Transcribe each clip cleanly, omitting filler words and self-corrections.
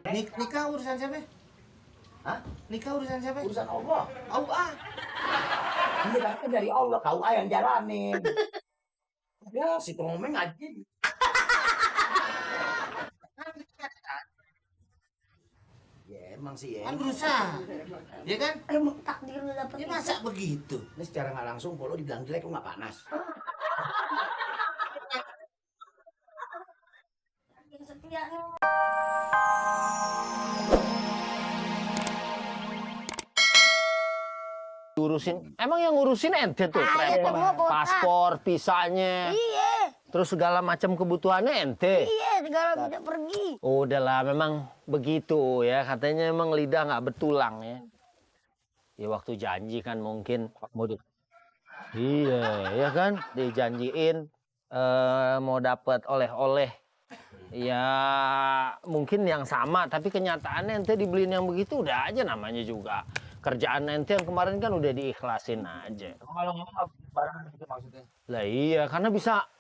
Nikah urusan siapa? Hah? Nikah urusan siapa? Urusan Allah. Allah. Iya kan dari Allah, kau yang jalanin. Ya, si Tomeng aja. Ya emang sih ya. Kan berusaha. Ya kan? Emang takdir lu dapet Ya masa begitu? Ini secara nggak langsung kalau dibilang jelek lu nggak panas. yang setia nih. Urusin, emang yang ngurusin ente tuh, Itu gua botak. paspor, visanya, Iya, terus segala macam kebutuhannya ente. iya segala bisa pergi. Udahlah, memang begitu ya, katanya emang lidah nggak betulang ya. Ya waktu janji kan mungkin mau iya, ya kan, dijanjiin mau dapat oleh-oleh. Ya mungkin yang sama, tapi kenyataannya ente dibeliin yang begitu udah aja namanya juga. Kerjaan ente yang kemarin kan udah diikhlasin aja. Kalau ngomong barang itu maksudnya. Lah iya, karena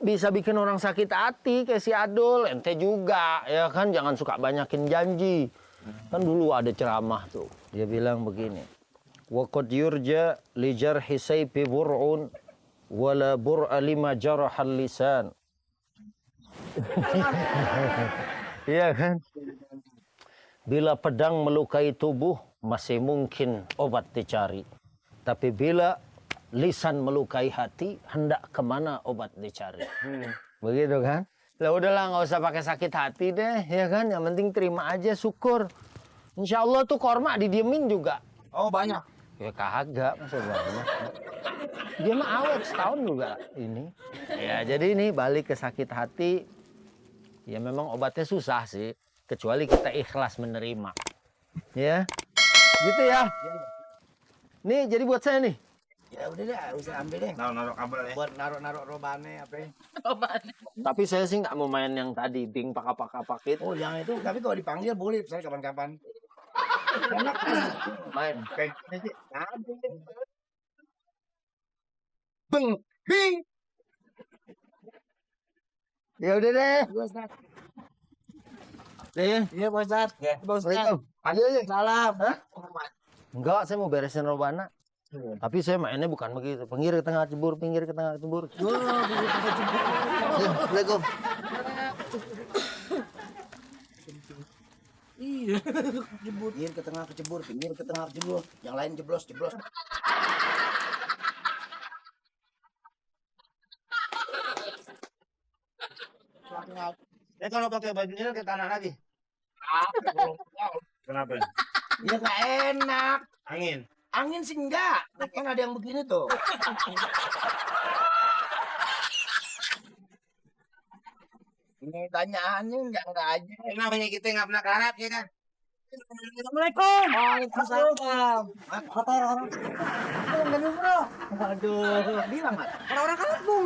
bisa bikin orang sakit hati kayak si Adul, ente juga, ya kan jangan suka banyakin janji. Kan dulu ada ceramah tuh, dia bilang begini. Wa qad yurja li jarhi sayfi bur'un wala bur'a lima jarahal lisan. Iya kan? Bila pedang melukai tubuh, masih mungkin obat dicari. Tapi bila lisan melukai hati, hendak kemana obat dicari. Begitu kan? Lah udahlah, nggak usah pakai sakit hati deh, ya kan? Yang penting terima aja, syukur. Insya Allah tuh korma didiemin juga. Oh banyak. Ya kagak, masa banyak. Dia mah awet setahun juga ini. Ya jadi ini balik ke sakit hati. Ya memang obatnya susah sih. Kecuali kita ikhlas menerima. Ya. Gitu ya. Nih jadi buat saya nih. Ya udah deh, harus ambil deh. Naruh kabel ya. Buat naruh robane apa ya? Tapi saya sih nggak mau main yang tadi. Ding pakit. Oh yang itu, tapi kalau dipanggil boleh, saya kapan-kapan. Enak Main. kayak Beng, bing. Ya udah deh. Deh. Iya Pak Ustadz. Ya, Pak Assalamualaikum. Ayo aja. Salam. Hah? Enggak, saya mau beresin robana. Tapi saya mainnya bukan begitu. Pinggir ke tengah cebur, pinggir ke tengah cebur. Assalamualaikum. Iya. Jebur. Pinggir ke tengah kecebur, pinggir ke tengah kecebur. Yang lain jeblos. Ya kalau pakai baju ini ke tanah lagi. Kenapa? Ya nggak enak. Angin. Angin sih enggak. Kan ada yang begini tuh. Ini tanyaannya enggak aja. Namanya kita nggak pernah ke Arab ya kan? Assalamualaikum. Waalaikumsalam. Apa orang? Belum bro. Aduh. Bilang Mat. Orang-orang kampung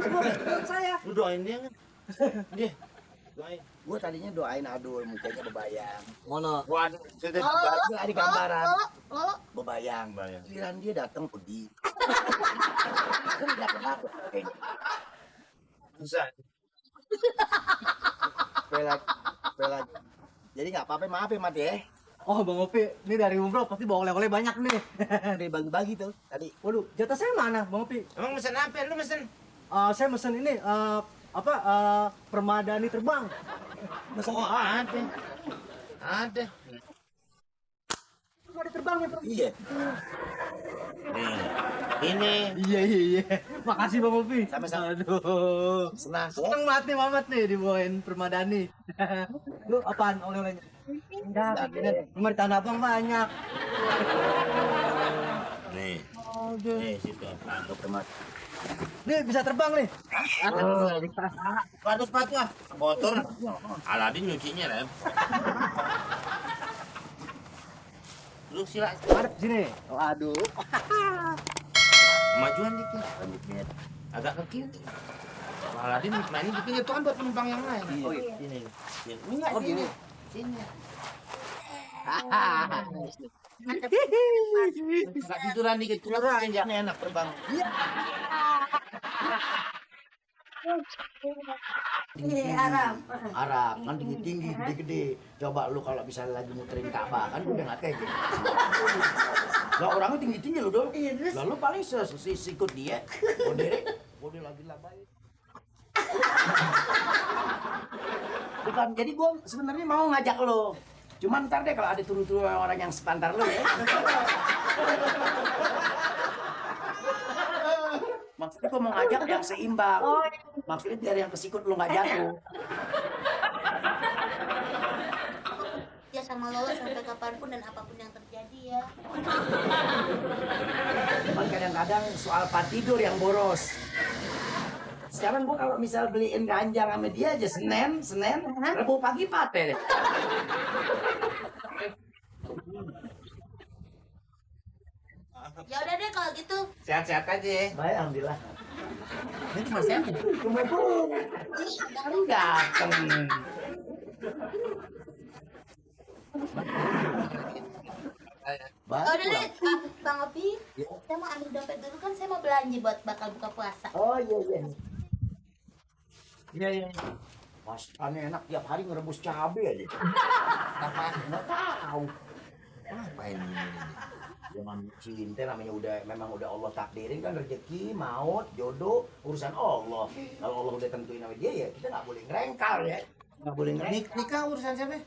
saya. Lu doain dia kan? Dia. Doain. Gue tadinya doain Adul mukanya bebayang. Mana? Waduh, sudah Gue ada gambaran Lolo, bebayang. Bebayang. Giliran dia datang pergi. Kan tidak kenapa. susah. Pelak. Jadi nggak apa-apa, maaf ya Mat ya. Oh Bang Opi, ini dari umroh pasti bawa oleh-oleh banyak nih. Udah bagi-bagi tuh tadi. Waduh, jatah saya mana Bang Opi? Emang mesen apa? Lu mesen? Saya mesen ini permadani terbang. Oh ada. Ada. Permadani terbang ya, Bang. Iya. Nih. Ini. Iya. Makasih Bang Opi. Sama-sama. Aduh. Senang. Seneng banget nih Mamat nih dibawain permadani. Lu apaan oleh-olehnya? Enggak, cuma di Tanah Abang banyak. Nih. Aduh. Nih situ. Tangkap teman. Nih bisa terbang nih. Sepatu ah. Kotor. Aladin nyucinya Rem. Lu sila. Ada di sini. Waduh. Kemajuan dikit. Agak ke kiri. Aladin mainin di pinggir itu kan buat penumpang yang lain. Iya. Oh iya. Sini. Enggak Oh, sini. gini. Sini. Agak tiduran dikit. Tiduran aja. Ini enak terbang. Iya, Arab. Arab kan tinggi-tinggi, gede-gede. Coba lu kalau misalnya lagi muterin Ka'bah kan gue udah nggak tega. Lah orangnya tinggi-tinggi lu dong. Iya, terus? Lalu paling sikut dia. Kode lagi labai. Bukan, jadi gue sebenarnya mau ngajak lo. Cuman ntar deh kalau ada turu-turu orang yang sepantar lo ya. Maksudnya gue mau ngajak yang seimbang. Maksudnya biar yang kesikut lo nggak jatuh. Ya sama lo sampai kapanpun dan apapun yang terjadi ya. Cuman kadang-kadang soal part tidur yang boros. Sekarang gua kalau misal beliin ranjang sama dia aja Senin, Rabu pagi pate deh. Ya udah deh kalau gitu. Sehat-sehat aja ya. Baik, alhamdulillah. Ini cuma sehat ya? Cuma itu baru dateng. Baru Oh, udah deh, pulang. Bang Opi. Saya mau ambil dompet dulu kan saya mau belanja buat bakal buka puasa. Oh iya iya. Iya, iya. Masakannya enak tiap hari ngerebus cabai aja. Apa? Nggak tahu. Ngapain ini? Jangan cinta namanya memang udah Allah takdirin kan rezeki, maut, jodoh, urusan Allah. Kalau Allah udah tentuin sama dia ya kita nggak boleh ngerengkar ya. Nggak boleh ngerengkar. Nikah urusan siapa?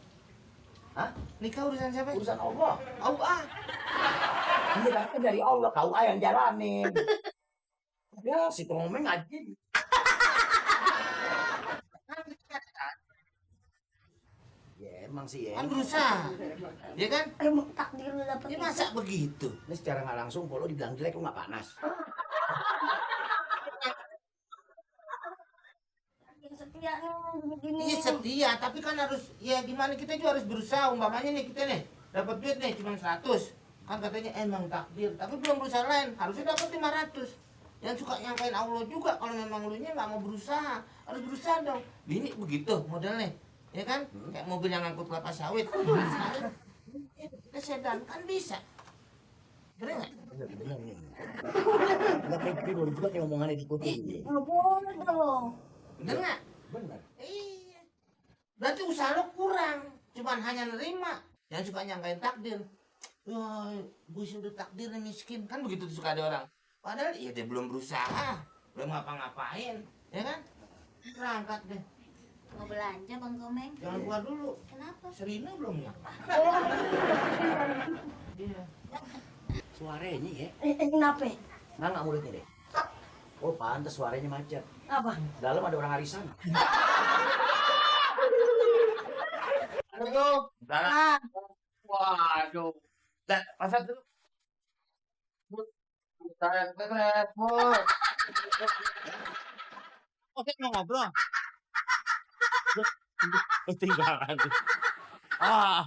Hah? Nikah urusan siapa? Urusan Allah. Allah. Ini kan dari Allah, kau yang jalanin. Ya, si Tomeng aja. Ya emang sih ya. Kan berusaha. Ya kan? Emang takdir lu dapet Ini masa begitu? Ini secara nggak langsung kalau dibilang jelek lu nggak panas. yang setia begini. Iya setia, tapi kan harus ya gimana kita juga harus berusaha. Umpamanya nih kita nih dapat duit nih cuma 100. Kan katanya emang takdir, tapi belum berusaha lain. Harusnya dapat 500. Yang suka nyangkain Allah juga kalau memang lu nya nggak mau berusaha. Harus berusaha dong. Bini begitu modelnya. Ya kan? Kayak mobil yang ngangkut kelapa sawit. Kita sedan kan bisa. Bener nggak? Bener nih. Nggak kayak gitu juga kayak omongannya diikutin. Nggak boleh dong. Bener nggak? Bener. Iya. Berarti usaha lo kurang. Cuman hanya nerima. Yang suka nyangkain takdir. Wah, gue sudah takdir miskin. Kan begitu tuh suka ada orang. Padahal iya dia belum berusaha. Belum ngapa-ngapain. Ya kan? Berangkat deh. Mau belanja Bang Komeng? Jangan keluar dulu. Kenapa? Serina belum ya? Iya. Suaranya ya. Kenapa? Nggak mulutnya deh. Oh pantas suaranya macet. Apa? Dalam ada orang arisan. Aduh. Dalam. Waduh. Dan pasang dulu. Saya keren, Bos. Oke, mau ngobrol. Ketinggalan. Ah.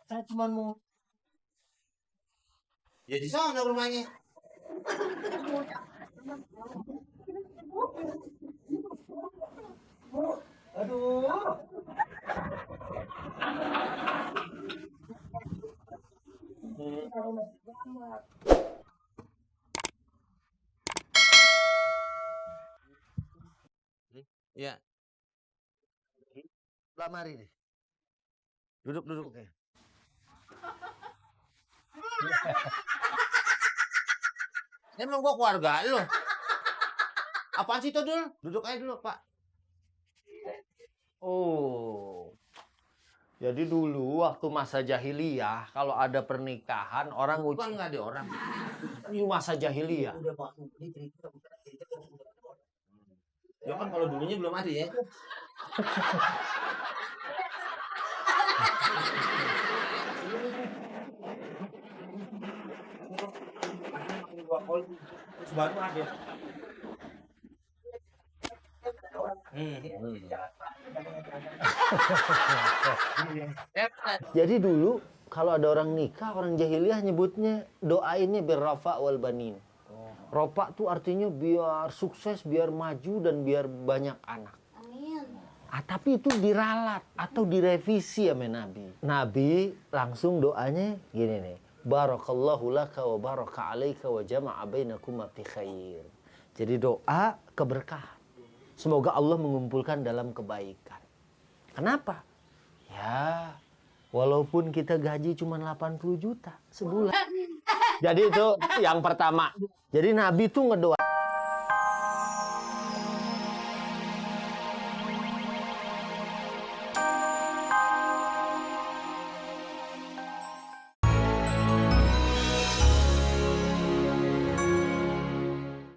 Saya cuma mau. Ya di sana rumahnya. Aduh. Ya, Lamari deh. duduk duduk. Oke. Emang gua keluarga lo. Apaan sih itu dulu? Duduk aja dulu, Pak. Oh. Jadi dulu waktu masa jahiliyah kalau ada pernikahan orang Bukan nggak ada orang. Ini masa jahiliyah. Udah Pak, ini cerita. Ya kan kalau dulunya belum ada ya. Baru ada. Jadi dulu kalau ada orang nikah, orang jahiliyah nyebutnya doa ini birrafa wal banin. Ropa tuh artinya biar sukses, biar maju dan biar banyak anak. Amin. Tapi itu diralat atau direvisi sama Nabi. Nabi langsung doanya gini nih. Barakallahu laka wa baraka alaika wa jama'a bainakuma fi khair. Jadi doa keberkahan. Semoga Allah mengumpulkan dalam kebaikan. Kenapa? Ya, walaupun kita gaji cuma 80 juta sebulan. Jadi itu yang pertama. Jadi Nabi tuh ngedoa